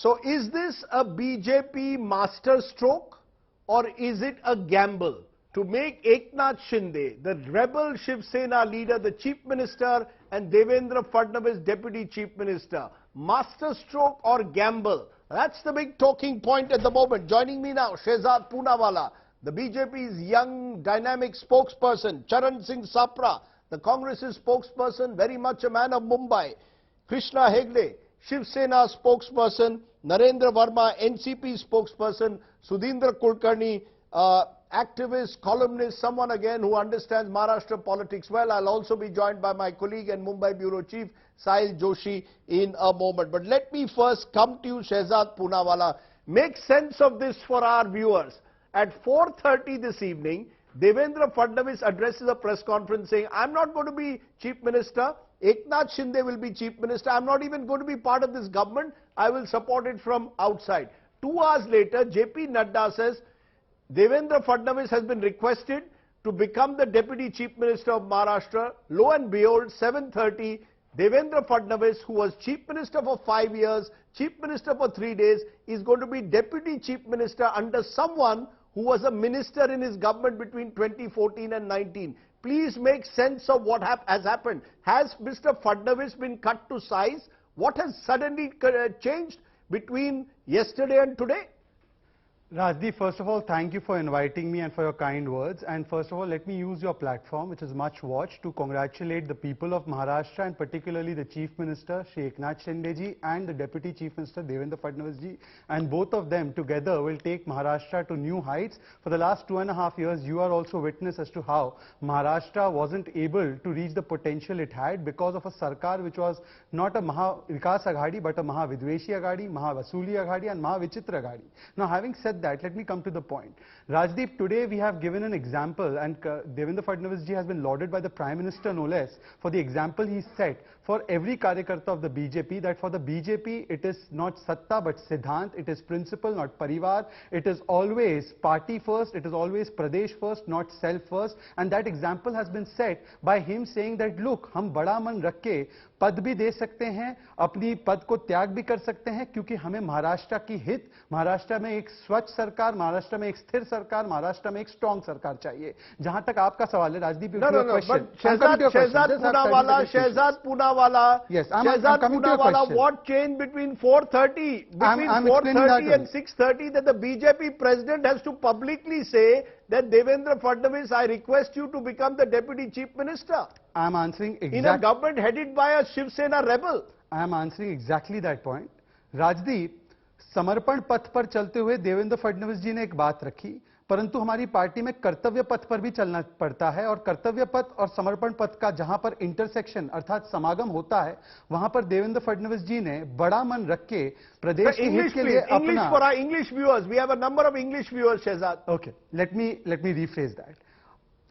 So is this a BJP masterstroke or is it a gamble to make Eknath Shinde, the rebel Shiv Sena leader, the Chief Minister, and Devendra Fadnavis, Deputy Chief Minister? Masterstroke or gamble? That's the big talking point at the moment. Joining me now, Shehzad Poonawalla, the BJP's young dynamic spokesperson, Charan Singh Sapra, the Congress's spokesperson, very much a man of Mumbai, Krishna Hegde, Shiv Sena spokesperson, Narendra Verma, NCP spokesperson, Sudhindra Kulkarni, activist, columnist, someone again who understands Maharashtra politics well. I'll also be joined by my colleague and Mumbai Bureau Chief, Sahil Joshi, in a moment. But let me first come to you, Shehzad Poonawalla. Make sense of this for our viewers. At 4:30 this evening, Devendra Fadnavis addresses a press conference saying, I'm not going to be Chief Minister. Eknath Shinde will be Chief Minister. I'm not even going to be part of this government. I will support it from outside. 2 hours later, JP Nadda says, Devendra Fadnavis has been requested to become the Deputy Chief Minister of Maharashtra. Lo and behold, 7:30, Devendra Fadnavis, who was Chief Minister for 5 years, Chief Minister for 3 days, is going to be Deputy Chief Minister under someone who was a minister in his government between 2014 and 19. Please make sense of what has happened. Has Mr. Fadnavis been cut to size? What has suddenly changed between yesterday and today? Rajdeep, first of all, thank you for inviting me and for your kind words. And first of all, let me use your platform, which is much watched, to congratulate the people of Maharashtra and particularly the Chief Minister, Shri Eknath Shinde ji, and the Deputy Chief Minister, Devendra Fadnavis ji. And both of them together will take Maharashtra to new heights. For the last 2.5 years, you are also witness as to how Maharashtra wasn't able to reach the potential it had because of a Sarkar which was not a Maha Vikas Aghadi, but a Maha Aghadi, Maha Aghadi, and Maha Aghadi. Now, having said that, let me come to the point. Rajdeep, today we have given an example, and Devendra Fadnavis ji has been lauded by the Prime Minister no less for the example he set for every Karyakarta of the BJP, that for the BJP it is not Satta but Siddhant, it is principle not Parivar, it is always party first, it is always Pradesh first, not self first, and that example has been set by him saying that look, हम बड़ा मन रख के पद भी दे सकते हैं, अपनी पद को त्याग भी कर सकते हैं, क्योंकि हमें महाराष्ट्र की हित, महाराष्ट्र में एक स्वच्छ सरकार, महाराष्ट्र में एक स्थिर सरकार, महाराष्ट्र में एक स्ट्रांग सरकार चाहिए. जहां तक आपका सवाल है, Rajdeep, Shehzad Poonawalla, yes, Shehzad Poonawalla, what changed between 4:30 and 6:30 that the BJP president has to publicly say that Devendra Fadnavis, I request you to become the Deputy Chief Minister? I am answering exactly. In a government headed by a Shiv Sena rebel. I am answering exactly that point. Rajdeep, समर्पण पथ पर चलते हुए देवेंद्र फडणवीस जी ने एक बात रखी, परंतु हमारी पार्टी में कर्तव्य पथ पर भी चलना पड़ता है, और कर्तव्य पथ और समर्पण पथ का जहां पर इंटरसेक्शन अर्थात समागम होता है, वहां पर देवेंद्र फडणवीस जी ने बड़ा मन रख के प्रदेश के हित के लिए अपना. For our English viewers, we have a number of English viewers, Shehzad. Okay, let me rephrase that.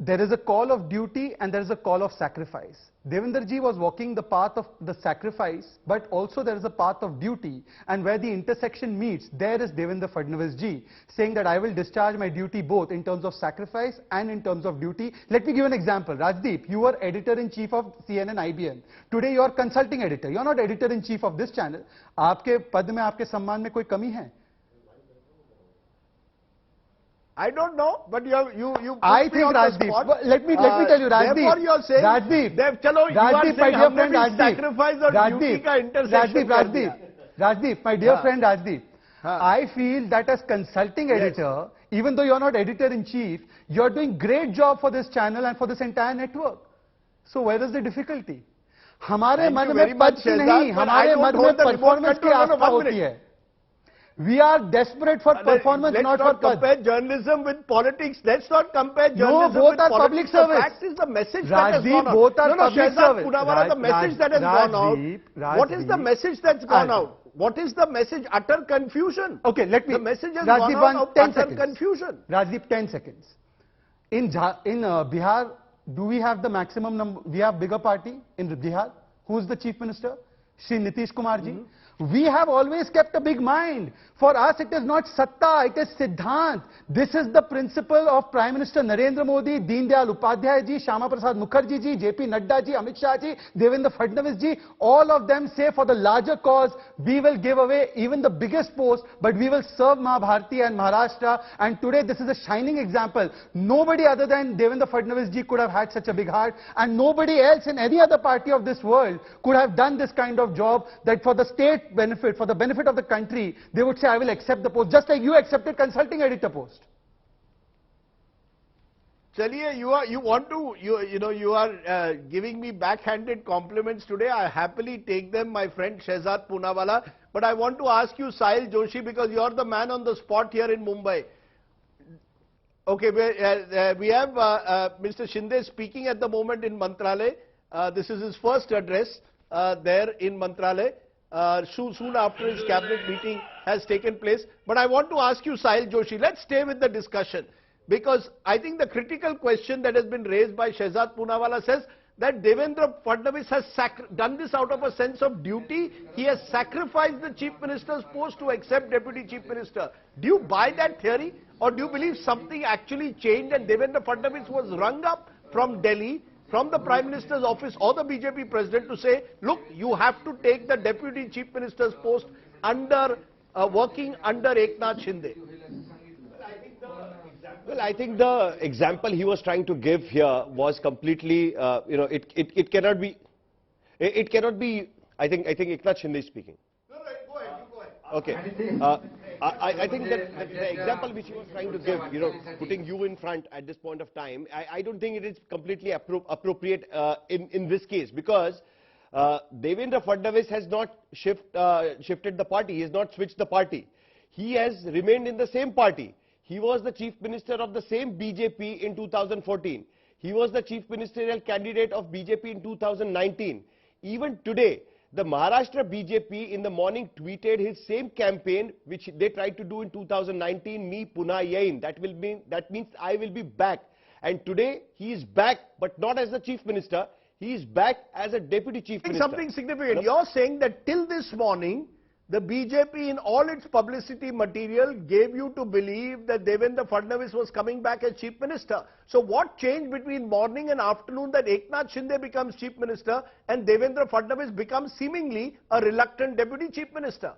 There is a call of duty and there is a call of sacrifice. Devendra ji was walking the path of the sacrifice, but also there is a path of duty, and where the intersection meets, there is Devendra Fadnavis ji saying that I will discharge my duty both in terms of sacrifice and in terms of duty. Let me give an example. Rajdeep, you were editor-in-chief of CNN IBN. Today you are consulting editor. You are not editor-in-chief of this channel. आपके पद में, आपके सम्मान में कोई कमी है? I don't know, but you I think Rajdeep. Let me tell you, Rajdeep. Therefore, you are saying, Rajdeep, my dear friend Rajdeep. Sacrifice or duty ka intersection. Rajdeep, my dear friend Rajdeep. I feel that as consulting editor, even though you are not editor-in-chief, you are doing great job for this channel and for this entire network. So where is the difficulty? हमारे मन में पद की नहीं, हमारे मन में performance की आस्था होती है. We are desperate for performance, not for compare journalism with politics. Let's not compare journalism with politics. Both are public service. The fact is the message that has gone out. Both are public service. The message that has gone out. What is the message that's gone out? What is the message? Utter confusion. Okay, let me. The message has gone out of utter confusion. Rajdeep, 10 seconds. In Bihar, do we have the maximum number? We have bigger party in Bihar. Who is the Chief Minister? Shri Nitish Kumar ji. We have always kept a big mind. For us, it is not Satta, it is Siddhant. This is the principle of Prime Minister Narendra Modi, Deen Dayal Upadhyay ji, Shyama Prasad Mukherjee ji, JP Nadda ji, Amit Shah ji, Devendra Fadnavis ji. All of them say for the larger cause, we will give away even the biggest post, but we will serve Mahabharati and Maharashtra. And today, this is a shining example. Nobody other than Devendra Fadnavis ji could have had such a big heart, and nobody else in any other party of this world could have done this kind of job, that for the state benefit, for the benefit of the country, they would say, I will accept the post, just like you accepted consulting editor post. Chaliye, you are giving me backhanded compliments today. I happily take them, my friend Shehzad Poonawalla. But I want to ask you, Sahil Joshi, because you are the man on the spot here in Mumbai. Okay, we have Mr. Shinde speaking at the moment in Mantralay. This is his first address there in Mantralay. Soon after his cabinet meeting has taken place. But I want to ask you, Sahil Joshi, let's stay with the discussion, because I think the critical question that has been raised by Shehzad Poonawalla says that Devendra Fadnavis has done this out of a sense of duty. He has sacrificed the Chief Minister's post to accept Deputy Chief Minister. Do you buy that theory, or do you believe something actually changed and Devendra Fadnavis was rung up from Delhi, from the Prime Minister's office or the BJP President, to say, look, you have to take the Deputy Chief Minister's post under, working under Eknath Shinde? Well, I think the example he was trying to give here was completely, it cannot be, I think Eknath Shinde is speaking. No, go ahead, you go ahead. Okay. I think that the example which he was trying to give, putting you in front at this point of time, I don't think it is completely appropriate in this case, because Devendra Fadnavis has not shifted the party. He has not switched the party. He has remained in the same party. He was the Chief Minister of the same BJP in 2014. He was the Chief Ministerial candidate of BJP in 2019. Even today, the Maharashtra BJP in the morning tweeted his same campaign which they tried to do in 2019, Me Puna Yain. That means I will be back. And today he is back, but not as the Chief Minister. He is back as a Deputy Chief Minister. Something significant. You're saying that till this morning, the BJP in all its publicity material gave you to believe that Devendra Fadnavis was coming back as Chief Minister. So what changed between morning and afternoon that Eknath Shinde becomes Chief Minister and Devendra Fadnavis becomes seemingly a reluctant Deputy Chief Minister?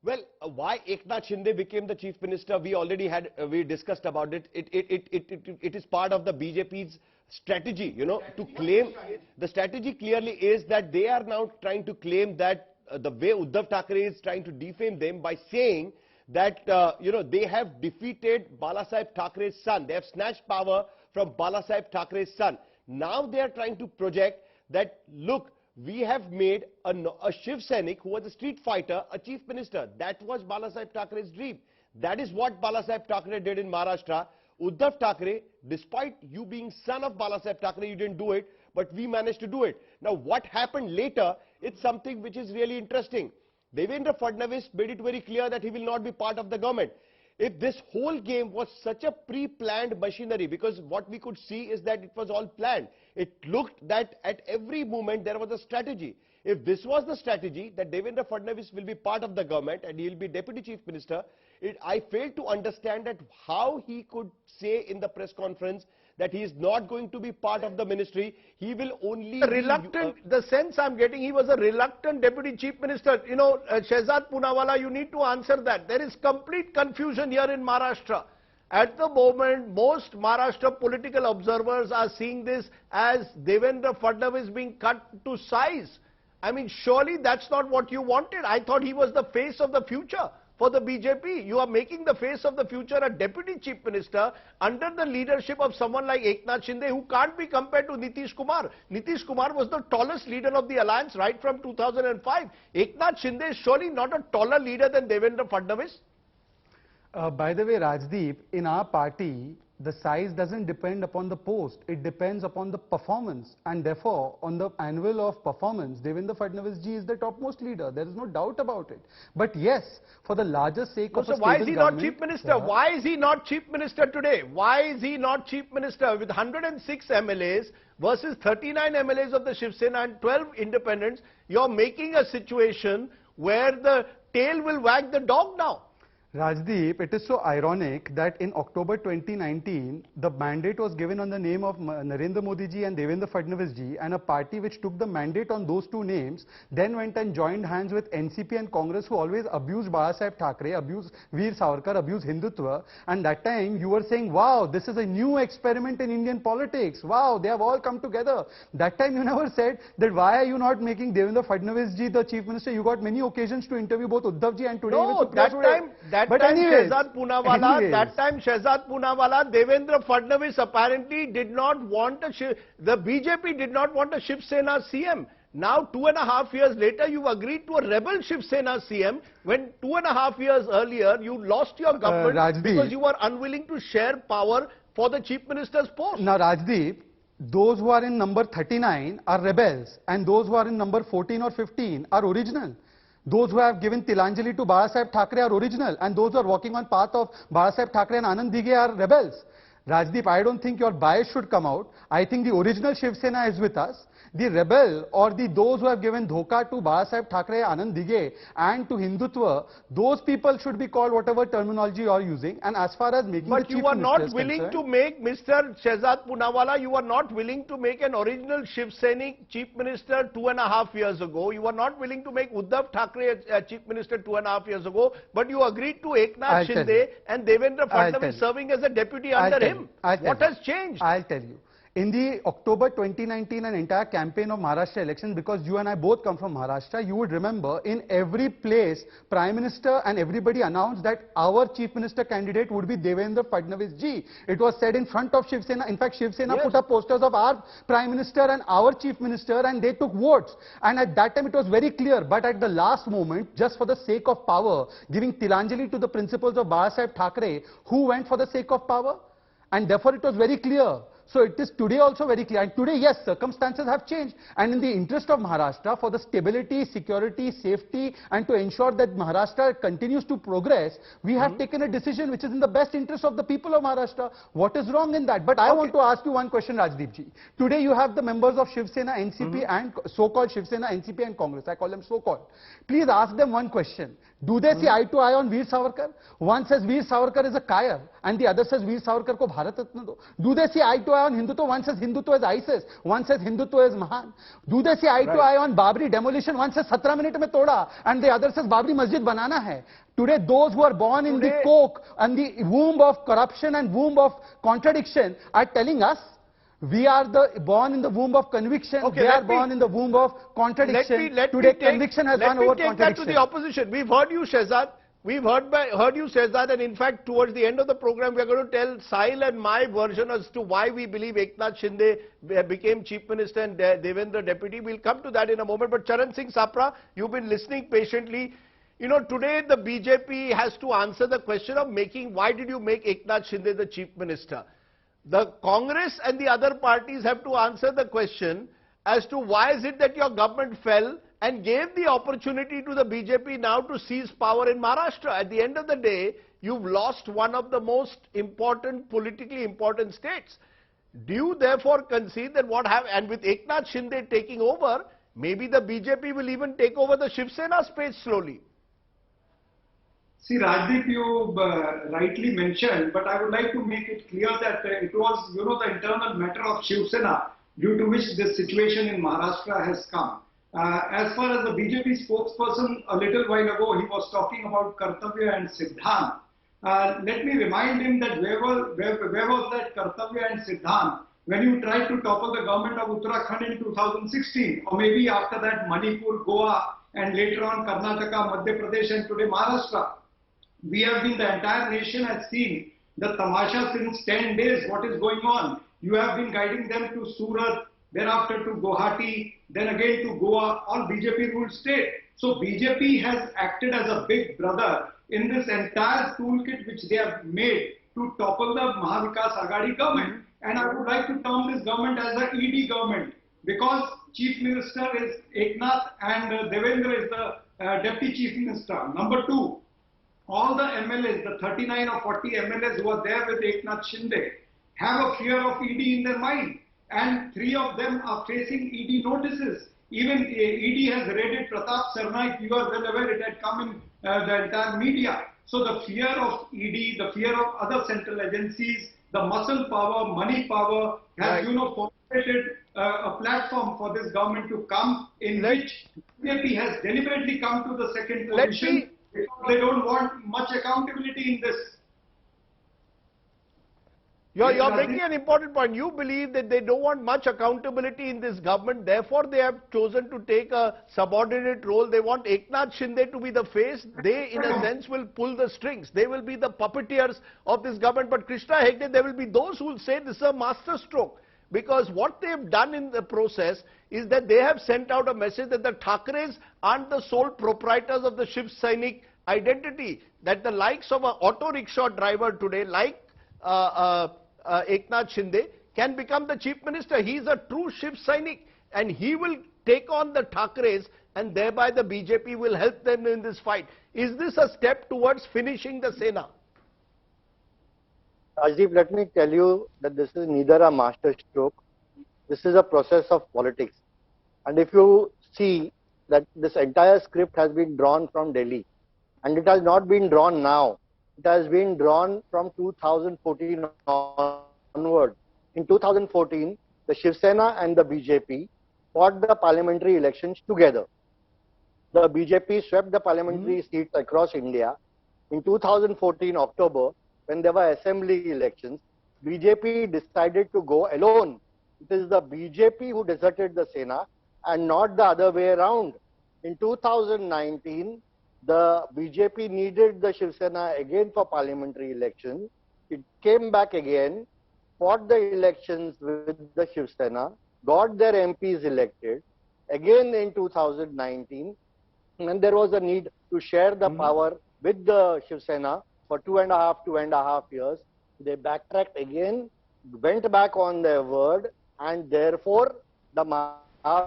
Why Eknath Shinde became the Chief Minister, we already had, we discussed about it. It is part of the BJP's strategy, to claim. The strategy clearly is that they are now trying to claim that the way Uddhav Thackeray is trying to defame them by saying that, they have defeated Balasaheb Thackeray's son. They have snatched power from Balasaheb Thackeray's son. Now they are trying to project that, look, we have made a Shiv Sainik who was a street fighter a Chief Minister. That was Balasaheb Thackeray's dream. That is what Balasaheb Thackeray did in Maharashtra. Uddhav Thackeray, despite you being son of Balasaheb Thackeray, you didn't do it, but we managed to do it. Now what happened later, it's something which is really interesting. Devendra Fadnavis made it very clear that he will not be part of the government. If this whole game was such a pre-planned machinery, because what we could see is that it was all planned. It looked that at every moment there was a strategy. If this was the strategy, that Devendra Fadnavis will be part of the government and he will be Deputy Chief Minister, I failed to understand that how he could say in the press conference that he is not going to be part of the ministry. He will only reluctant, the sense I'm getting, he was a reluctant Deputy Chief Minister. Shehzad Poonawalla, you need to answer that. There is complete confusion here in Maharashtra. At the moment, most Maharashtra political observers are seeing this as Devendra Fadnavis being cut to size. I mean, surely that's not what you wanted. I thought he was the face of the future for the BJP. You are making the face of the future a Deputy Chief Minister under the leadership of someone like Eknath Shinde, who can't be compared to Nitish Kumar. Nitish Kumar was the tallest leader of the alliance right from 2005. Eknath Shinde is surely not a taller leader than Devendra Fadnavis. By the way, Rajdeep, in our party, the size doesn't depend upon the post, it depends upon the performance, and therefore on the anvil of performance, Devendra Fadnavis ji is the topmost leader. There is no doubt about it. But yes, for the larger sake of a So why is stable he not government, Chief Minister? Why is he not Chief Minister today? Why is he not Chief Minister with 106 MLAs versus 39 MLAs of the Shiv Sena and 12 independents? You're making a situation where the tail will wag the dog now. Rajdeep, it is so ironic that in October 2019, the mandate was given on the name of Narendra Modi ji and Devendra Fadnavis ji, and a party which took the mandate on those two names then went and joined hands with NCP and Congress, who always abused Rajdeep Thackeray, abused Veer Savarkar, abused Hindutva. And that time you were saying, wow, this is a new experiment in Indian politics. Wow, they have all come together. That time you never said that why are you not making Devendra Fadnavis ji the Chief Minister? You got many occasions to interview both Uddhav ji and today. No, that time Shehzad Poonawala, Devendra Fadnavis apparently did not want the BJP did not want a Shiv Sena CM. Now 2.5 years later, you agreed to a rebel Shiv Sena CM when 2.5 years earlier you lost your government because you were unwilling to share power for the Chief Minister's post. Now Rajdeep, those who are in number 39 are rebels and those who are in number 14 or 15 are original. Those who have given Tilanjali to Rajdeep Thackeray are original, and those who are walking on path of Rajdeep Thackeray and Anand Dighe are rebels. Rajdeep, I don't think your bias should come out. I think the original Shiv Sena is with us. The rebel or those who have given dhoka to Rajdeep Thackeray, Anand Dighe and to Hindutva, those people should be called whatever terminology you are using. And as far as making but you are not willing to make Mr. Shehzad Poonawala, you are not willing to make an original Shiv Sena Chief Minister 2.5 years ago. You are not willing to make Uddhav Thackeray Chief Minister 2.5 years ago. But you agreed to Eknath Shinde and Devendra Fadnavis serving as a deputy under him. What has changed? I'll tell you. In the October 2019 an entire campaign of Maharashtra elections, because you and I both come from Maharashtra, you would remember in every place Prime Minister and everybody announced that our Chief Minister candidate would be Devendra Fadnavis ji. It was said in front of Shiv Sena. In fact, Shiv Sena put up posters of our Prime Minister and our Chief Minister, and they took votes. And at that time it was very clear. But at the last moment, just for the sake of power, giving Tilanjali to the principles of Rajdeep Thackeray, who went for the sake of power? And therefore it was very clear. So it is today also very clear. And today, yes, circumstances have changed. And in the interest of Maharashtra, for the stability, security, safety, and to ensure that Maharashtra continues to progress, we have taken a decision which is in the best interest of the people of Maharashtra. What is wrong in that? But I want to ask you one question, Rajdeep ji. Today you have the members of Shiv Sena, NCP and so-called Shiv Sena, NCP and Congress. I call them so-called. Please ask them one question. Do they see eye to eye on Veer Savarkar? One says Veer Savarkar is a Kair and the other says Veer Savarkar ko Bharat Ratna do. Do they see eye to eye on Hindutva? One says Hindutva is ISIS, one says Hindutva is Mahan. Do they see eye to eye on Babri demolition? One says 17 minute mein toda and the other says Babri Masjid banana hai. Today those who are born in the coke and the womb of corruption and womb of contradiction are telling us we are born in the womb of conviction. They are born in the womb of contradiction. Today conviction has gone over contradiction. Let me take that to the opposition. We've heard you, Shehzad. We've heard you, Shehzad, and in fact, towards the end of the program, we are going to tell Sahil and my version as to why we believe Eknath Shinde became Chief Minister and Devendra Deputy. We'll come to that in a moment. But Charan Singh Sapra, you've been listening patiently. You know, today the BJP has to answer the question of why did you make Eknath Shinde the Chief Minister? The Congress and the other parties have to answer the question as to why is it that your government fell and gave the opportunity to the BJP now to seize power in Maharashtra. At the end of the day, you've lost one of the most important, politically important states. Do you therefore concede that and with Eknath Shinde taking over, maybe the BJP will even take over the Shiv Sena space slowly? See, Rajdeep, you rightly mentioned, but I would like to make it clear that it was, the internal matter of Shiv Sena due to which this situation in Maharashtra has come. As far as the BJP spokesperson a little while ago, he was talking about Kartavya and Siddhant. Let me remind him that where was that Kartavya and Siddhant when you tried to topple the government of Uttarakhand in 2016, or maybe after that Manipur, Goa, and later on Karnataka, Madhya Pradesh, and today Maharashtra. We have been, the entire nation has seen the tamasha since 10 days, what is going on. You have been guiding them to Surat, thereafter to Guwahati, then again to Goa, all BJP ruled state. So BJP has acted as a big brother in this entire toolkit which they have made to topple the Maha Vikas Aghadi government. And I would like to term this government as the ED government, because Chief Minister is Eknath and Devendra is the Deputy Chief Minister. Number two, all the MLAs, the 39 or 40 MLAs who are there with Eknath Shinde, have a fear of ED in their mind. And 3 of them are facing ED notices. Even ED has raided Pratap Sarna. If you are well aware, it had come in the entire media. So the fear of ED, the fear of other central agencies, the muscle power, money power has, formulated a platform for this government to come, in which BJP has deliberately come to the second position because they don't want much accountability in this. You're making an important point. You believe that they don't want much accountability in this government, therefore they have chosen to take a subordinate role. They want Eknath Shinde to be the face. They, in a sense, will pull the strings. They will be the puppeteers of this government. But Krishna Hegde, there will be those who will say this is a masterstroke. Because what they've done in the process is that they have sent out a message that the Thackeray's aren't the sole proprietors of the Shiv Sena identity. That the likes of an auto rickshaw driver today, like Eknath Shinde, can become the Chief Minister. He is a true Shiv Sainik, and he will take on the Thackeray's, and thereby the BJP will help them in this fight. Is this a step towards finishing the Sena? Rajdeep, let me tell you that this is neither a master stroke. This is a process of politics. And if you see that this entire script has been drawn from Delhi, and it has not been drawn now, it has been drawn from 2014 onward. In 2014, the Shiv Sena and the BJP fought the parliamentary elections together. The BJP swept the parliamentary seats across India. In 2014 October, when there were assembly elections, BJP decided to go alone. It is the BJP who deserted the Sena and not the other way around. In 2019, the BJP needed the Shiv Sena again for parliamentary elections. It came back again, fought the elections with the Shiv Sena, got their MPs elected. Again in 2019, and there was a need to share the power with the Shiv Sena for 2.5 years. They backtracked again, went back on their word, and therefore the Maha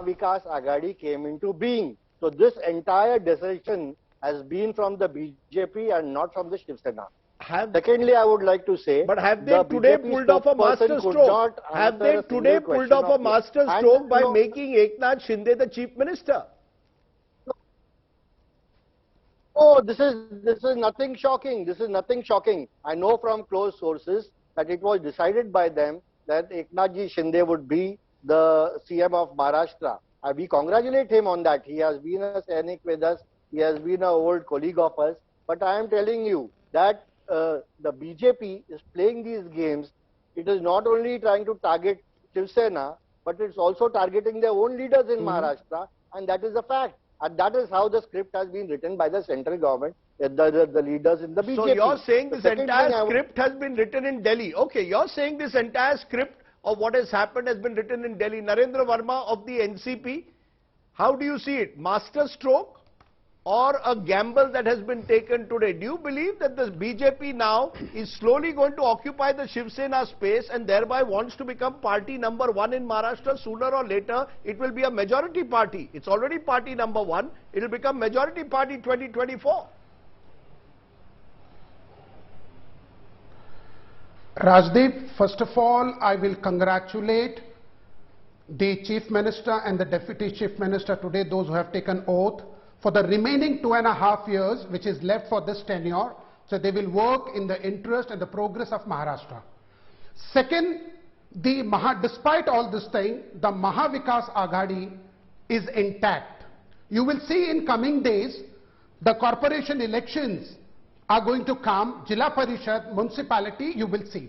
Vikas Aghadi came into being. So this entire decision has been from the BJP and not from the Shiv Sena. Secondly, I would like to say, but have they today pulled off a master stroke? Have they today pulled off a master stroke by making Eknath Shinde the Chief Minister? Oh, this is nothing shocking. This is nothing shocking. I know from close sources that it was decided by them that Eknath Shinde would be the CM of Maharashtra. We congratulate him on that. He has been a Sainik with us. He has been an old colleague of us. But I am telling you that the BJP is playing these games. It is not only trying to target Shiv Sena, but it's also targeting their own leaders in Maharashtra, and that is a fact. And that is how the script has been written by the central government, the leaders in the BJP. So you're saying this entire script has been written in Delhi. Okay, you're saying this entire script of what has happened has been written in Delhi. Narendra Verma of the NCP, how do you see it? Master stroke or a gamble that has been taken today? Do you believe that the BJP now is slowly going to occupy the Shiv Sena space and thereby wants to become party number 1 in Maharashtra? Sooner or later, it will be a majority party. It's already party number 1. It will become majority party 2024. Rajdeep, first of all, I will congratulate the Chief Minister and the Deputy Chief Minister today, those who have taken oath for the remaining 2.5 years, which is left for this tenure. So they will work in the interest and the progress of Maharashtra. Second, despite all this thing, the Maha Vikas Aghadi is intact. You will see in coming days, the corporation elections are going to come, Jilla Parishad, municipality, you will see.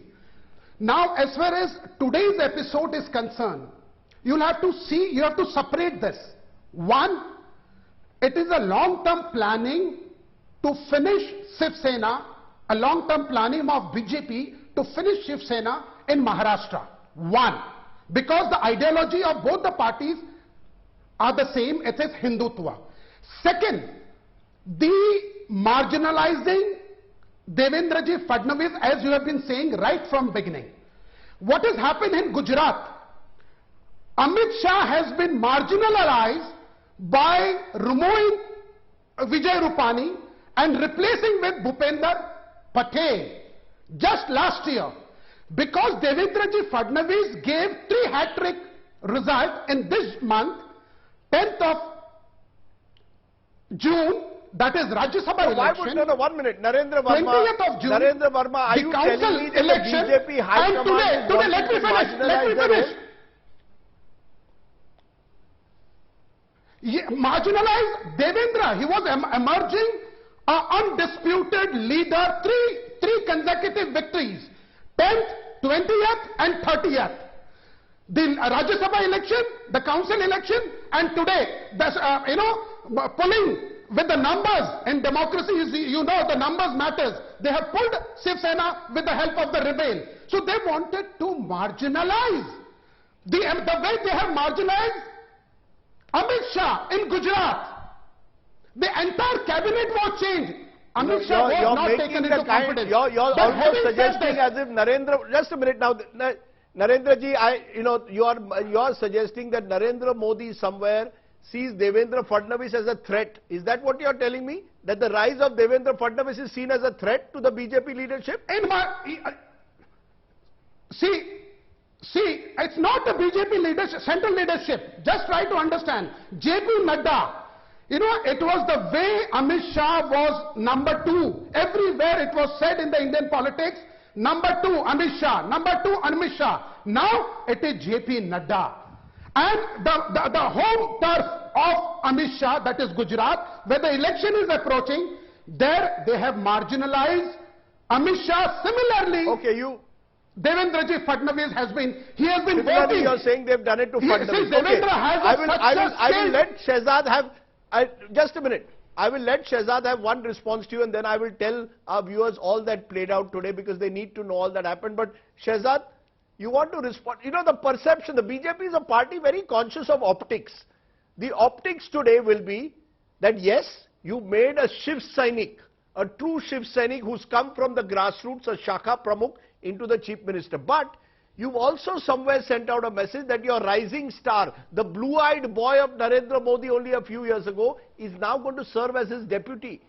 Now, as far as today's episode is concerned, you have to separate this. One, it is a long-term planning to finish Shiv Sena, a long-term planning of BJP to finish Shiv Sena in Maharashtra. One, because the ideology of both the parties are the same, it is Hindutva. Second, the marginalizing Devendra Fadnavis, as you have been saying right from beginning. What has happened in Gujarat? Amit Shah has been marginalized by removing Vijay Rupani and replacing with Bhupender Patel just last year. Because Devendra Fadnavis gave 3 hat-trick results in this month, 10th of June, that is Rajya Sabha election. No, 1 minute. Narendra Verma, 20th of June, Narendra Verma, are you telling me that election, the BJP High and today, let me finish. Marginalized Devendra, he was emerging undisputed leader, three consecutive victories, 10th, 20th and 30th. The Rajya Sabha election, the council election, and today, pulling with the numbers in democracy, you know the numbers matters. They have pulled Shiv Sena with the help of the rebel. So they wanted to marginalize. The way they have marginalized Amit Shah in Gujarat, the entire cabinet was changed. Amit Shah was not taken into confidence. You're almost suggesting as if Narendra, just a minute now, Narendra ji, you are suggesting that Narendra Modi somewhere sees Devendra Fadnavis as a threat. Is that what you are telling me? That the rise of Devendra Fadnavis is seen as a threat to the BJP leadership? See, it's not the BJP leadership, central leadership. Just try to understand. JP Nadda, it was the way Amit Shah was number 2. Everywhere it was said in the Indian politics, number 2 Amit Shah, number 2 Amit Shah. Now it is JP Nadda. And the home turf of Amit Shah, that is Gujarat, where the election is approaching, there they have marginalized Amit Shah. Similarly, okay, Devendra Fadnavis has been similarly voting. You are saying they have done it to Fadnavis. Devendra has I will let Shehzad have, just a minute. I will let Shehzad have one response to you and then I will tell our viewers all that played out today because they need to know all that happened. But Shehzad, you want to respond. The perception, the BJP is a party very conscious of optics. The optics today will be that yes, you made a Shiv Sainik, a true Shiv Sainik who's come from the grassroots, a Shakha Pramukh, into the Chief Minister. But you've also somewhere sent out a message that your rising star, the blue-eyed boy of Narendra Modi only a few years ago, is now going to serve as his deputy.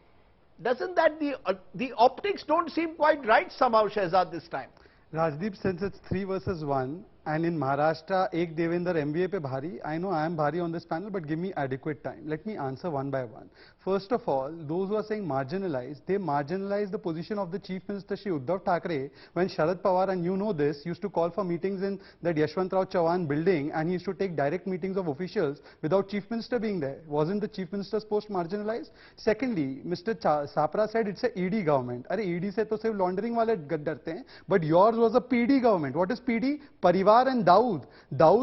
Doesn't that the optics don't seem quite right somehow, Shehzad, this time? Rajdeep, since it's 3 versus 1, and in Maharashtra, ek Devendra MBA pe bhari, I know I am bhari on this panel, but give me adequate time. Let me answer one by one. First of all, those who are saying marginalized, they marginalize the position of the Chief Minister, Shri Uddhav Thackeray, when Sharad Pawar, and you know this, used to call for meetings in that Yashwantrao Chavan building, and he used to take direct meetings of officials without Chief Minister being there. Wasn't the Chief Minister's post marginalized? Secondly, Mr. Sapra said it's a ED government. Are ED se to sirf laundering wale darte hain, but yours was a PD government. What is PD? Parivar and Daud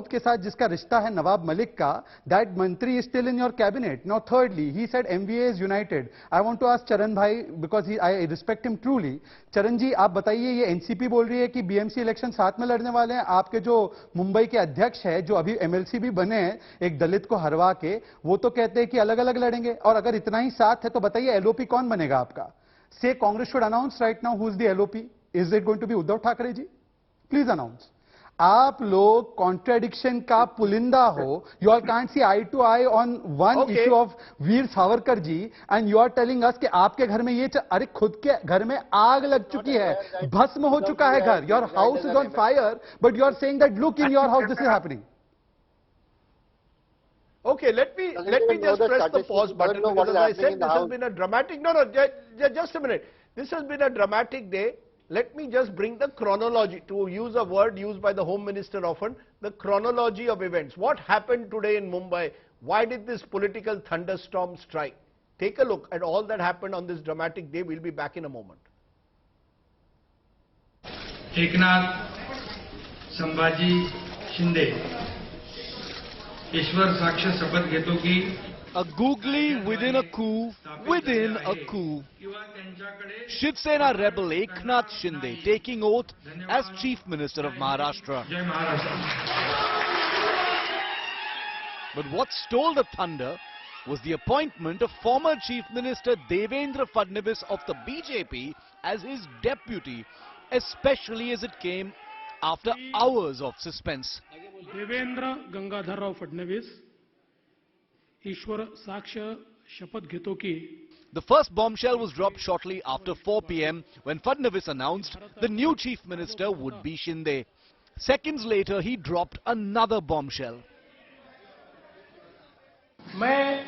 ke saath jiska rishta hai Nawab Malik ka, that mantri is still in your cabinet. Now thirdly, he said MVA is united. I want to ask Charan bhai, because I respect him truly. Charan ji, aap bataiye, ye NCP bol rahi hai ki BMC election साथ में लड़ने वाले हैं. आपके जो मुंबई के अध्यक्ष है, जो अभी MLC भी बने हैं, एक दलित को हरवा के, वो तो कहते हैं कि अलग-अलग लड़ेंगे. और अगर इतना ही साथ है तो बताइए LOP कौन बनेगा आपका? Say Congress should announce right now who is the LOP. Is it going to be Uddhav Thackeray ji? Please announce. आप लोग contradiction का पुलिंदा हो. You all can't see eye to eye on one issue of Veer Savarkar ji, and you are telling us कि आपके घर में ये अरे खुद के घर में आग लग चुकी है, भस्म हो चुका है घर. Your house is on fire, but you are saying that look, in your house this is happening. Okay, let me just press the pause button because as I said, this has been a dramatic. Just a minute. This has been a dramatic day. Let me just bring the chronology, to use a word used by the Home Minister often, the chronology of events. What happened today in Mumbai? Why did this political thunderstorm strike? Take a look at all that happened on this dramatic day. We'll be back in a moment. Eknath Shinde, Ishwar Saksha Sapath Gheto ki. A googly within a coup, within a coup. Shiv Sena rebel Eknath Shinde taking oath as Chief Minister of Maharashtra. But what stole the thunder was the appointment of former Chief Minister Devendra Fadnavis of the BJP as his deputy, especially as it came after hours of suspense. Devendra Gangadharrao Fadnavis ईश्वर साक्ष शपथ घेतो की. The first bombshell was dropped shortly after 4 p.m. when Fadnavis announced the new Chief Minister would be Shinde. Seconds later, he dropped another bombshell. मैं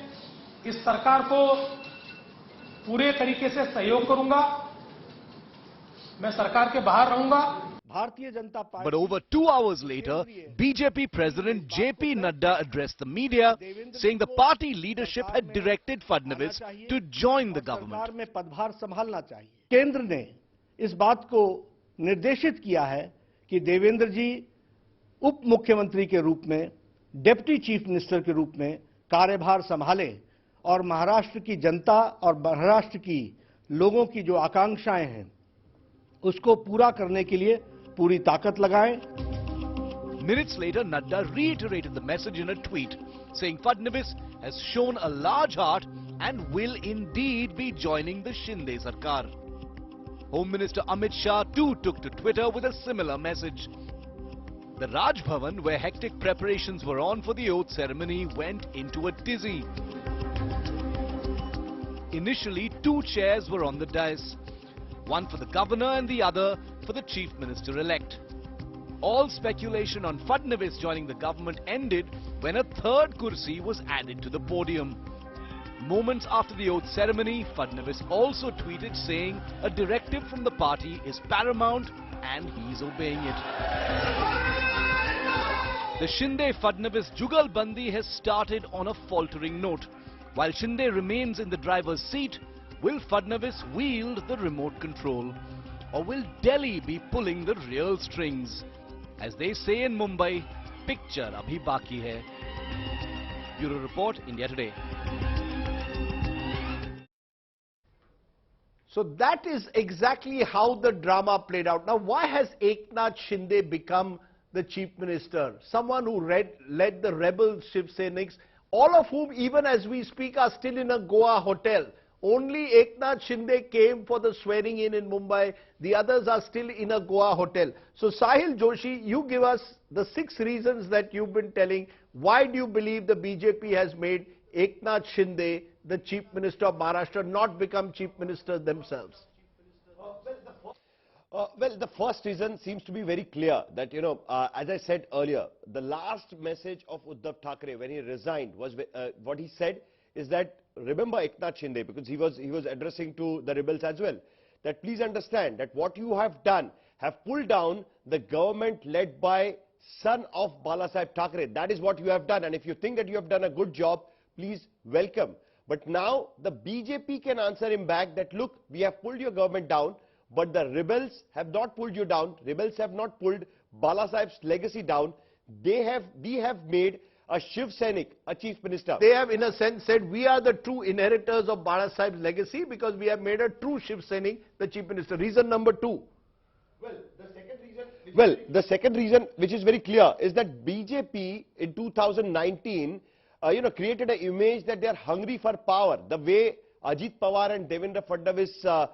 इस सरकार को पूरे तरीके से सहयोग करूंगा. मैं सरकार के बाहर रहूंगा. But over 2 hours later, BJP President JP Nadda addressed the media, saying the party leadership had directed Fadnavis to join the government. में पदभार संभालना चाहिए. केंद्र ने इस बात को निर्देशित किया है कि देवेंद्र जी उप मुख्यमंत्री के रूप में, डिप्टी चीफ मिनिस्टर के रूप में कार्यभार संभालें और महाराष्ट्र की जनता और महाराष्ट्र की लोगों की जो आकांक्षाएं हैं उसको पूरा करने के लिए पूरी ताकत लगाएं. Minutes later, Nadda reiterated the message in a tweet, saying Fadnavis has shown a large heart and will indeed be joining the Shinde Sarkar. Home Minister Amit Shah too took to Twitter with a similar message. The Raj Bhavan, where hectic preparations were on for the oath ceremony, went into a tizzy. Initially, 2 chairs were on the dais, one for the governor and the other for the Chief Minister-elect. All speculation on Fadnavis joining the government ended when a third kursi was added to the podium. Moments after the oath ceremony, Fadnavis also tweeted saying a directive from the party is paramount and he's obeying it. The Shinde-Fadnavis Jugalbandi has started on a faltering note. While Shinde remains in the driver's seat, will Fadnavis wield the remote control? Or will Delhi be pulling the real strings? As they say in Mumbai, picture abhi baki hai. Bureau Report, India Today. So that is exactly how the drama played out. Now, why has Eknath Shinde become the Chief Minister? Someone who led the rebel Shiv Seniks, all of whom, even as we speak, are still in a Goa hotel. Only Eknath Shinde came for the swearing in Mumbai. The others are still in a Goa hotel. So Sahil Joshi, you give us the 6 reasons that you've been telling. Why do you believe the BJP has made Eknath Shinde the Chief Minister of Maharashtra, not become Chief Minister themselves? Well, the first reason seems to be very clear that, as I said earlier, the last message of Uddhav Thackeray when he resigned was what he said is that, remember Eknath Shinde, because he was addressing to the rebels as well, that please understand that what you have done have pulled down the government led by son of Balasaheb Thackeray. That is what you have done, and if you think that you have done a good job, please welcome. But now the BJP can answer him back that look, we have pulled your government down, but the rebels have not pulled you down. Rebels have not pulled Balasaheb's legacy down. We have made a Shiv Sainik, a Chief Minister. They have in a sense said we are the true inheritors of Balasaheb's legacy because we have made a true Shiv Sainik the Chief Minister. Reason number 2. The second reason, which is very clear, is that BJP in 2019, created an image that they are hungry for power. The way Ajit Pawar and Devendra Fadnavis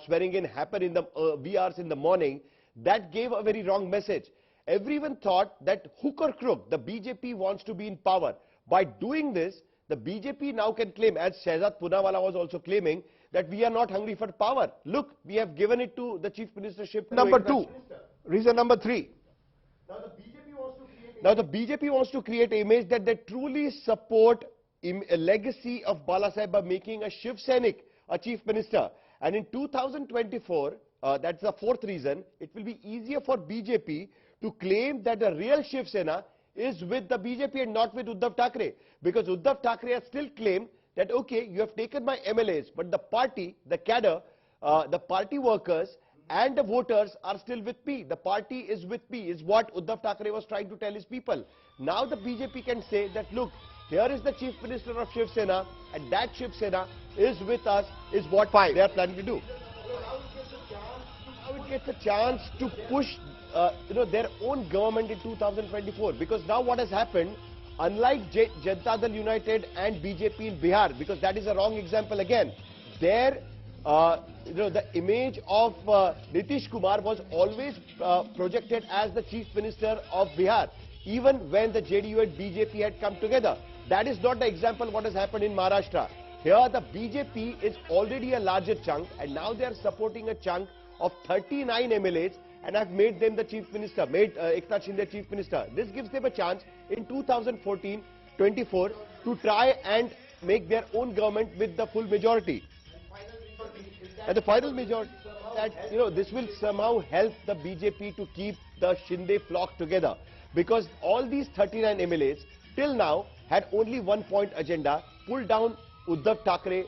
swearing in happened in the wee hours in the morning, that gave a very wrong message. Everyone thought that hook or crook, the BJP wants to be in power. By doing this, the BJP now can claim, as Shehzad Poonawala was also claiming, that we are not hungry for power. Look, we have given it to the Chief Ministership. Number 2. Reason number 3. Now the BJP wants to create an image that they truly support a legacy of Balasaheb by making a Shiv Sainik a Chief Minister. And in 2024, that's the 4th reason, it will be easier for BJP to claim that the real Shiv Sena is with the BJP and not with Uddhav Thackeray. Because Uddhav Thackeray has still claimed that, okay, you have taken my MLAs, but the party, the cadre, the party workers and the voters are still with me. The party is with me, is what Uddhav Thackeray was trying to tell his people. Now the BJP can say that, look, here is the Chief Minister of Shiv Sena, and that Shiv Sena is with us, is what they are planning to do. Now it gets a chance to push their own government in 2024, because now what has happened, unlike Janata Dal United and BJP in Bihar, because that is a wrong example again, there the image of Nitish Kumar was always projected as the Chief Minister of Bihar, even when the JDU and BJP had come together. That is not the example what has happened in Maharashtra. Here the BJP is already a larger chunk, and now they are supporting a chunk of 39 MLAs and have made them the Chief Minister, made Eknath Shinde Chief Minister. This gives them a chance in 2014-24 to try and make their own government with the full majority. And the final majority, that this will somehow help the BJP to keep the Shinde flock together, because all these 39 MLAs till now had only one point agenda: pull down Uddhav Thackeray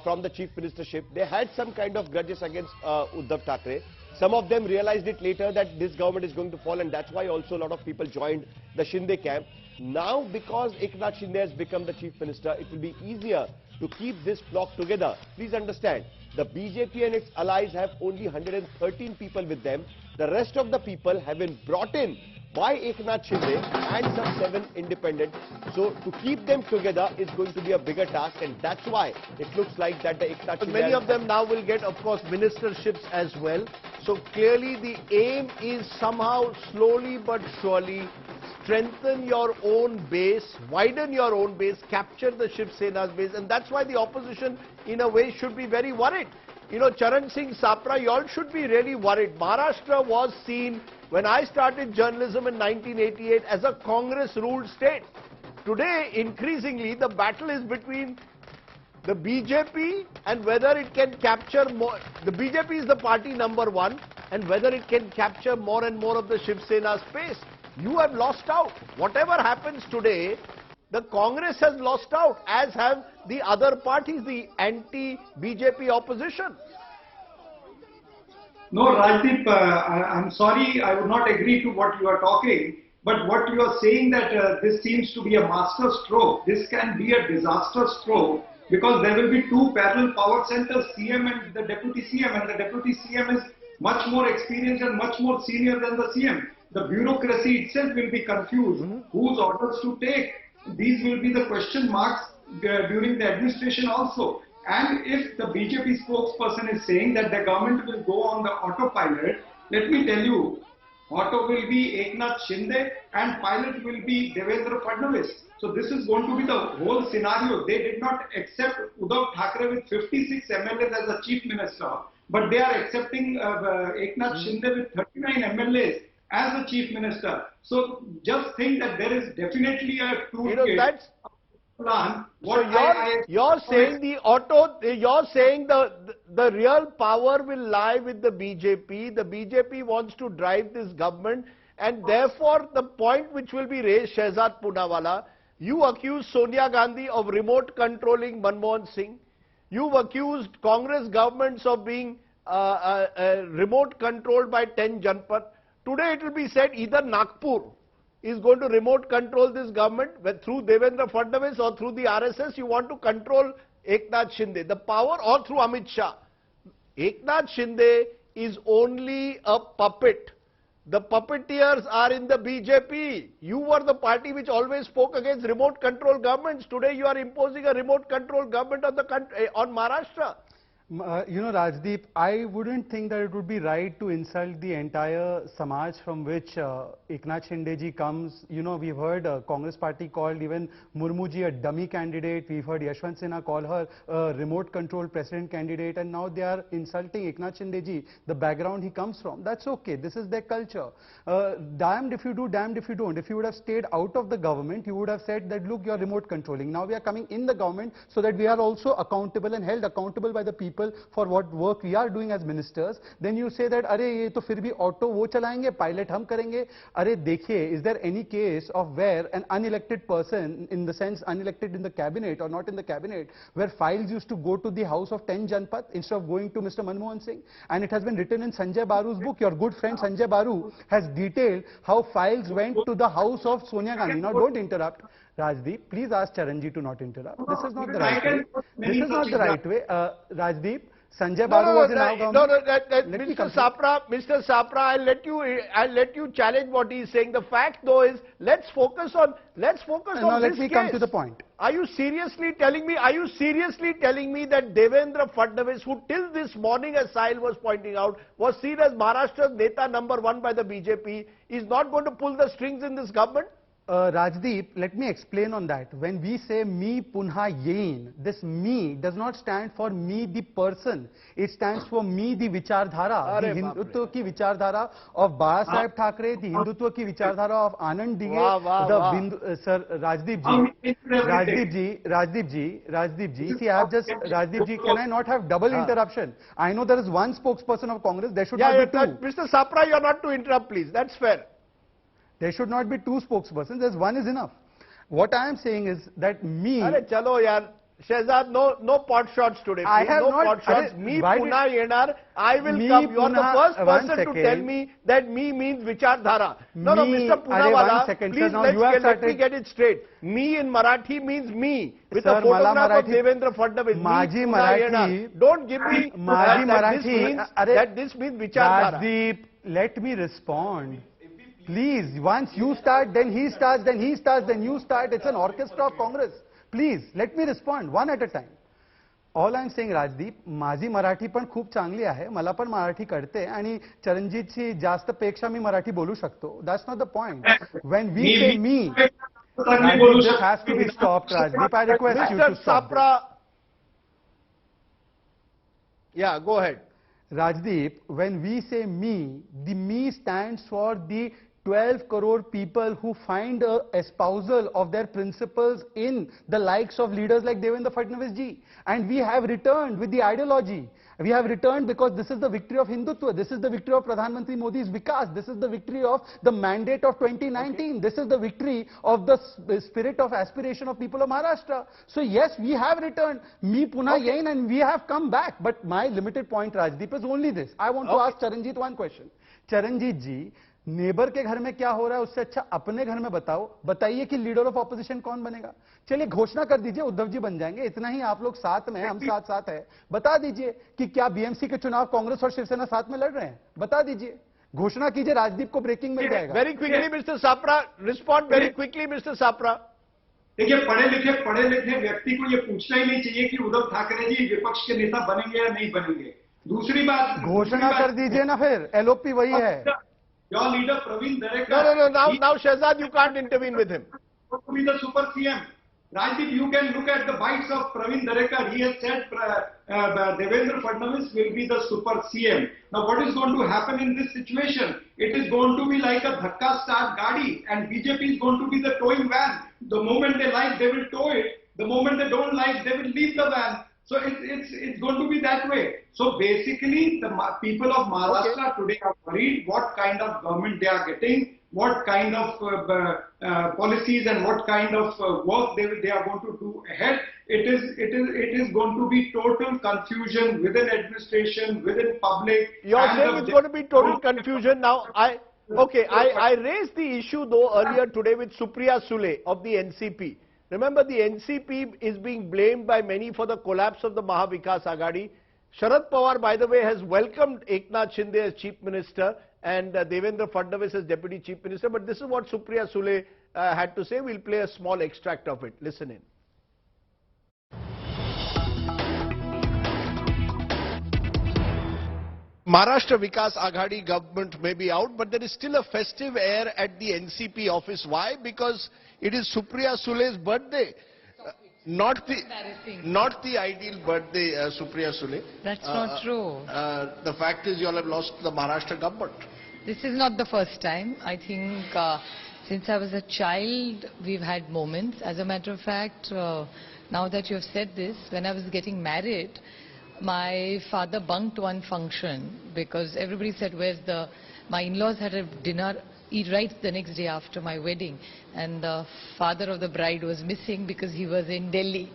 from the chief ministership. They had some kind of grudges against Uddhav Thackeray. Some of them realized it later that this government is going to fall, and that's why also a lot of people joined the Shinde camp. Now, because Eknath Shinde has become the chief minister, it will be easier to keep this flock together. Please understand, the BJP and its allies have only 113 people with them. The rest of the people have been brought in by Eknath Shinde and some 7 independents. So to keep them together is going to be a bigger task, and that's why it looks like that the Eknath Shinde... Many of them now will get, of course, ministerships as well. So clearly the aim is somehow slowly but surely strengthen your own base, widen your own base, capture the Shiv Sena's base, and that's why the opposition in a way should be very worried. Charan Singh Sapra, you all should be really worried. Maharashtra was seen, when I started journalism in 1988, as a Congress-ruled state. Today, increasingly, the battle is between the BJP and whether it can capture more. The BJP is the party number 1, and whether it can capture more and more of the Shiv Sena space. You have lost out. Whatever happens today, the Congress has lost out, as have the other parties, the anti-BJP opposition. No, Rajdeep, I'm sorry, I would not agree to what you are talking. But what you are saying that this seems to be a master stroke, this can be a disaster stroke, because there will be 2 parallel power centers, CM and the Deputy CM, and the Deputy CM is much more experienced and much more senior than the CM. The bureaucracy itself will be confused. Whose orders to take? These will be the question marks during the administration also. And if the BJP spokesperson is saying that the government will go on the autopilot, let me tell you, auto will be Eknath Shinde and pilot will be Devendra Fadnavis. So this is going to be the whole scenario. They did not accept Uddhav Thackeray with 56 MLAs as a chief minister, but they are accepting Eknath Shinde with 39 MLAs as a chief minister. So just think that there is definitely a toolkit plan. So you're saying you're saying the real power will lie with the BJP. The BJP wants to drive this government, and therefore the point which will be raised, Shehzad Poonawala, you accused Sonia Gandhi of remote controlling Manmohan Singh. You've accused Congress governments of being remote controlled by 10 Janpad. Today it will be said either Nagpur is going to remote control this government through Devendra Fadnavis, or through the RSS you want to control Eknath Shinde, the power, or through Amit Shah. Eknath Shinde is only a puppet. The puppeteers are in the BJP. You were the party which always spoke against remote control governments. Today you are imposing a remote control government on the country, on Maharashtra. Rajdeep, I wouldn't think that it would be right to insult the entire Samaj from which Eknath Shinde ji comes. We've heard Congress party called even Murmu ji a dummy candidate. We've heard Yashwant Sinha call her a remote control president candidate, and now they are insulting Eknath Shinde ji, the background he comes from. That's okay. This is their culture. Damned if you do, damned if you don't. If you would have stayed out of the government, you would have said that, look, you're remote controlling. Now we are coming in the government so that we are also accountable and held accountable by the people for what work we are doing as ministers. Then you say that, अरे ये तो फिर भी auto वो चलाएंगे, pilot हम करेंगे. अरे देखिए, is there any case of where an unelected person, in the sense unelected in the cabinet or not in the cabinet, where files used to go to the house of 10 Janpad instead of going to Mr. Manmohan Singh? And it has been written in Sanjay Baru's book. Your good friend Sanjay Baru has detailed how files went to the house of Sonia Gandhi. Now don't interrupt. Rajdeep, please ask Charanji to not interrupt. This is not the right way. This is not the right way. Rajdeep, Sanjay Baru was in our government. Mr. Sapra, I'll let you challenge what he is saying. The fact though is, let's focus on this let me case. come to the point. Are you seriously telling me that Devendra Fadnavis, who till this morning, as Sahil was pointing out, was seen as Maharashtra's Neta #1 by the BJP, is not going to pull the strings in this government? Rajdeep, let me explain on that. When we say me punha yein, this me does not stand for me the person. It stands for me the vichardhara, the Hindutva ki vichardhara of Baba Thackeray, the Hindutva ki vichardhara of Anand Dige, Sir Rajdeep ji. See, I have just, Rajdeep ji, can I not have double interruption? I know there is one spokesperson of Congress, there should not be two. Mr. Sapra, you are not to interrupt, please. That's fair. There should not be two spokespersons, there's one is enough. What I am saying is that me... Chalo yaar, Shehzad, no pot shots today. I have no not... pot shots. Me puna yenar, I will come. You are the first person to tell me that me means vichardhara. No, Mr. Poonawala, please let me get it straight. Me in Marathi means me. With a photograph of Devendra Fadnavis. Maji Marathi. Don't give me that this means vichardhara. Rajdeep, let me respond. Please, once you start, then he starts, then he starts, then you start. It's an orchestra of Congress. Please, let me respond one at a time. All I am saying, Rajdeep, माझी मराठी पण खूप चांगली आहे. मला पण मराठी कळते आणि चरणजीतची जास्त पेक्षा मी मराठी बोलू शकतो. That's not the point. When we say me, Rajdeep, this has to be stopped, Rajdeep. I request you to stop. Mr. Sapra. Yeah, go ahead. Rajdeep, when we say me, the me stands for the 12 crore people who find a espousal of their principles in the likes of leaders like Devendra Fadnavis ji. And we have returned with the ideology. We have returned because this is the victory of Hindutva. This is the victory of Pradhan Mantri Modi's Vikas. This is the victory of the mandate of 2019. Okay. This is the victory of the spirit of aspiration of people of Maharashtra. So yes, we have returned. Me Puna Yain, and we have come back. But my limited point, Rajdeep, is only this. I want to ask Charanjit one question. Charanjit ji, neighbour के घर में क्या हो रहा है उससे अच्छा अपने घर में बताइए कि लीडर ऑफ ऑपोजिशन कौन बनेगा। चलिए घोषणा कर दीजिए, उद्धव जी बन जाएंगे, इतना ही आप लोग साथ में, हम साथ है। बता दीजिए कि क्या बीएमसी के चुनाव कांग्रेस और शिवसेना साथ में लड़ रहे हैं, बता दीजिए, घोषणा कीजिए, राजदीप को ब्रेकिंग मिल जाएगा। Very quickly mister Sapra, respond very quickly mister Sapra. देखिए, पढ़े लिखे व्यक्ति को ये पूछना ही नहीं चाहिए कि उद्धव ठाकरे जी विपक्ष के नेता बनेंगे या नहीं बनेंगे। दूसरी बात, घोषणा कर दीजिए ना, फिर एलओपी वही है। Your leader Praveen Darekar. No. Now Shehzad, you can't intervene with him. To be the super CM. Rajdeep, you can look at the bites of Praveen Darekar. He has said Devendra Fadnavis will be the super CM. Now, what is going to happen in this situation? It is going to be like a dhakka start gaadi, and BJP is going to be the towing van. The moment they like, they will tow it. The moment they don't like, they will leave the van. So it's going to be that way. So basically, the people of Maharashtra today are worried what kind of government they are getting, what kind of policies and what kind of work they are going to do ahead. It is going to be total confusion within administration, within public. You're saying it's going to be total confusion now. I raised the issue though earlier today with Supriya Sule of the NCP. Remember, the NCP is being blamed by many for the collapse of the Maha Vikas Aghadi. Sharad Pawar, by the way, has welcomed Eknath Shinde as Chief Minister and Devendra Fadnavis as Deputy Chief Minister. But this is what Supriya Sule had to say. We'll play a small extract of it. Listen in. Maharashtra Vikas Aghadi government may be out, but there is still a festive air at the NCP office. Why? Because it is Supriya Sule's birthday. Not the ideal birthday, Supriya Sule. That's not true. The fact is you all have lost the Maharashtra government. This is not the first time. I think since I was a child, we've had moments. As a matter of fact, now that you have said this, when I was getting married, my father bunked one function because everybody said, my in-laws had a dinner right the next day after my wedding, and the father of the bride was missing because he was in Delhi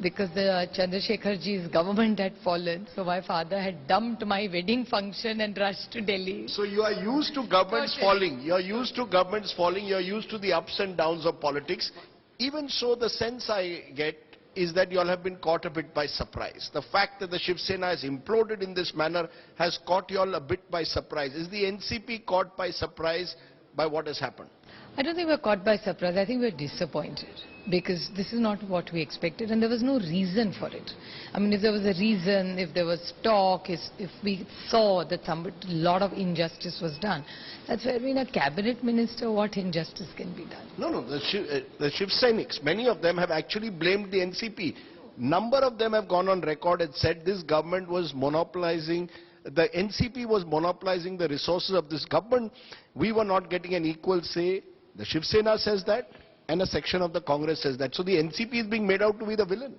because the Chandrasekharji's government had fallen. So my father had dumped my wedding function and rushed to Delhi. So you are used to governments falling. You are used to governments falling. You are used to the ups and downs of politics. Even so, the sense I get is that you all have been caught a bit by surprise. The fact that the Shiv Sena has imploded in this manner has caught you all a bit by surprise. Is the NCP caught by surprise by what has happened? I don't think we're caught by surprise. I think we're disappointed because this is not what we expected and there was no reason for it. I mean, if there was a reason, if there was talk, if we saw that a lot of injustice was done, that's where being a cabinet minister, what injustice can be done? No, the Shiv Senics, many of them have actually blamed the NCP. Number of them have gone on record and said this government was monopolizing, the NCP was monopolizing the resources of this government. We were not getting an equal say. The Shiv Sena says that, and a section of the Congress says that. So the NCP is being made out to be the villain.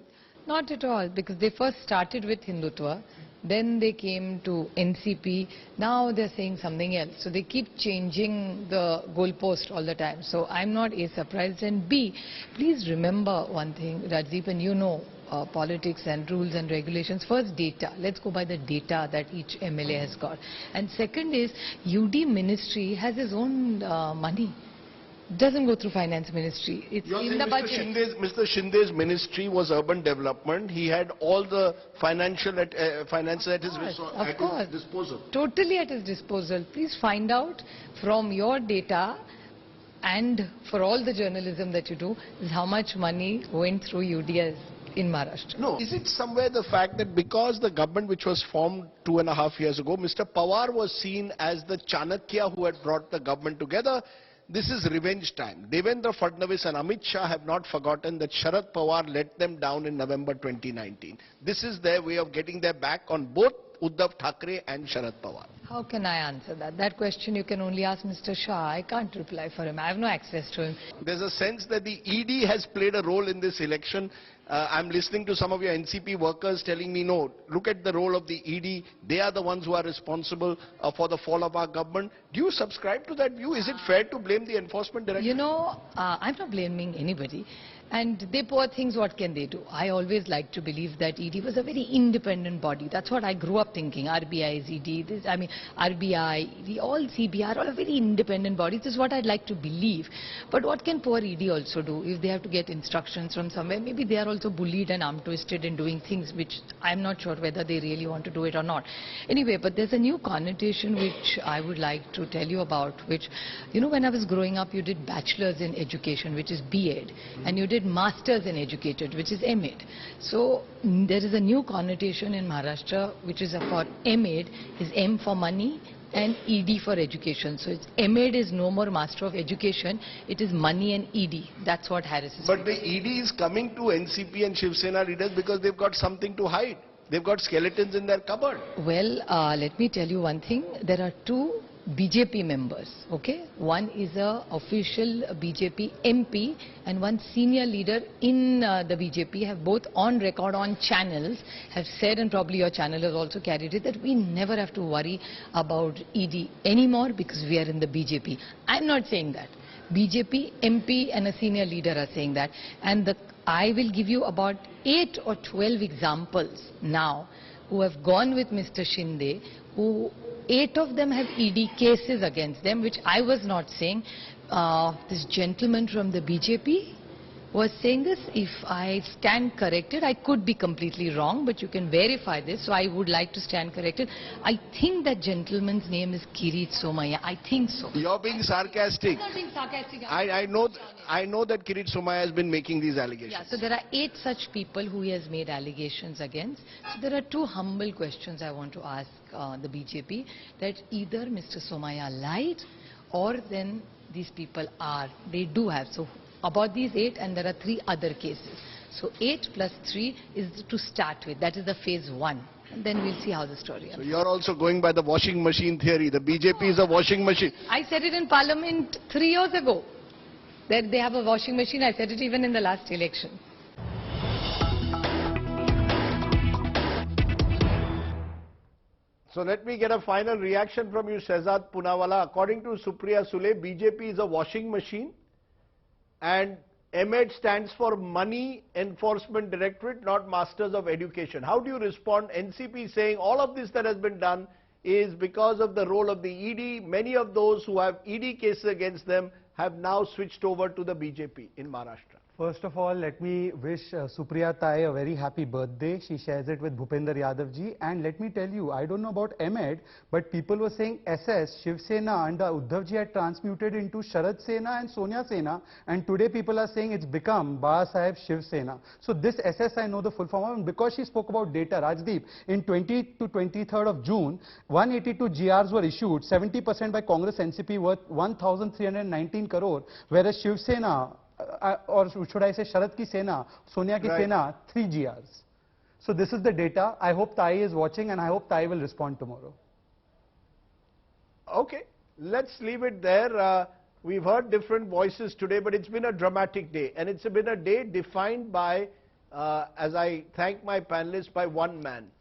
Not at all, because they first started with Hindutva, then they came to NCP, now they're saying something else. So they keep changing the goalpost all the time. So I'm not A, surprised, and B, please remember one thing, Rajdeep, and you know politics and rules and regulations. First, data. Let's go by the data that each MLA has got. And second is, UD ministry has its own money. Doesn't go through finance ministry. It's in the budget. Mr. Shinde's ministry was urban development. He had all the finances at his disposal. Totally at his disposal. Please find out from your data and for all the journalism that you do is how much money went through UDS in Maharashtra. No. Is it somewhere the fact that because the government which was formed 2.5 years ago, Mr. Pawar was seen as the Chanakya who had brought the government together? This is revenge time. Devendra, Fadnavis and Amit Shah have not forgotten that Sharad Pawar let them down in November 2019. This is their way of getting their back on both Uddhav Thackeray and Sharad Pawar. How can I answer that? That question you can only ask Mr. Shah. I can't reply for him. I have no access to him. There's a sense that the ED has played a role in this election. I'm listening to some of your NCP workers telling me, no, look at the role of the ED. They are the ones who are responsible for the fall of our government. Do you subscribe to that view? Is it fair to blame the enforcement director? You know, I'm not blaming anybody. And they poor things, what can they do? I always like to believe that ED was a very independent body. That's what I grew up thinking. RBI is ED, RBI, ED, all CBR, all a very independent body. This is what I'd like to believe. But what can poor ED also do if they have to get instructions from somewhere? Maybe they are also bullied and arm twisted in doing things which I'm not sure whether they really want to do it or not. Anyway, but there's a new connotation which I would like to tell you about, which, you know, when I was growing up, you did bachelor's in education, which is B.Ed, and you did Masters in Educated, which is M.Ed. So there is a new connotation in Maharashtra, which is for M.Ed, is M for money and ED for education. So it's M.Ed is no more Master of Education, it is money and ED. That's what Harris is But the ED is coming to NCP and Shiv Sena leaders because they've got something to hide. They've got skeletons in their cupboard. Well, let me tell you one thing. There are two BJP members, okay? One is a official BJP MP and one senior leader in the BJP have both on record on channels have said, and probably your channel has also carried it, that we never have to worry about ED anymore because we are in the BJP. I'm not saying that. BJP MP and a senior leader are saying that. And I will give you about 8 or 12 examples now who have gone with Mr. Shinde, who 8 of them have ED cases against them, which I was not saying. This gentleman from the BJP was saying this. If I stand corrected, I could be completely wrong, but you can verify this, so I would like to stand corrected. I think that gentleman's name is Kirit Somaya. I think so. You're being sarcastic. I'm not being sarcastic. I know that Kirit Somaya has been making these allegations. Yeah, so there are 8 such people who he has made allegations against. So there are 2 humble questions I want to ask the BJP, that either Mr. Somaya lied or then these people they do have. So about these 8, and there are 3 other cases. So 8 plus 3 is to start with. That is the phase 1. And then we'll see how the story ends. So you're also going by the washing machine theory. The BJP is a washing machine. I said it in Parliament 3 years ago. That they have a washing machine. I said it even in the last election. So let me get a final reaction from you, Shehzad Poonawalla. According to Supriya Sule, BJP is a washing machine and M.Ed stands for Money Enforcement Directorate, not Masters of Education. How do you respond? NCP saying all of this that has been done is because of the role of the ED. Many of those who have ED cases against them have now switched over to the BJP in Maharashtra. First of all, let me wish Supriya Tai a very happy birthday. She shares it with Bhupender Yadav ji. And let me tell you, I don't know about MED, but people were saying SS, Shiv Sena under Uddhav ji had transmuted into Sharad Sena and Sonia Sena. And today people are saying it's become Baba Saheb Shiv Sena. So this SS I know the full form of. And because she spoke about data, Rajdeep, in 20 to 23rd of June, 182 GRs were issued, 70% by Congress NCP worth 1,319 crore, whereas Shiv Sena, or should I say Sharad ki Sena, Sonia ki Sena, 3 GRs. So this is the data. I hope Tai is watching and I hope Tai will respond tomorrow. Okay, let's leave it there. We've heard different voices today, but it's been a dramatic day. And it's been a day defined by, as I thank my panelists, by one man.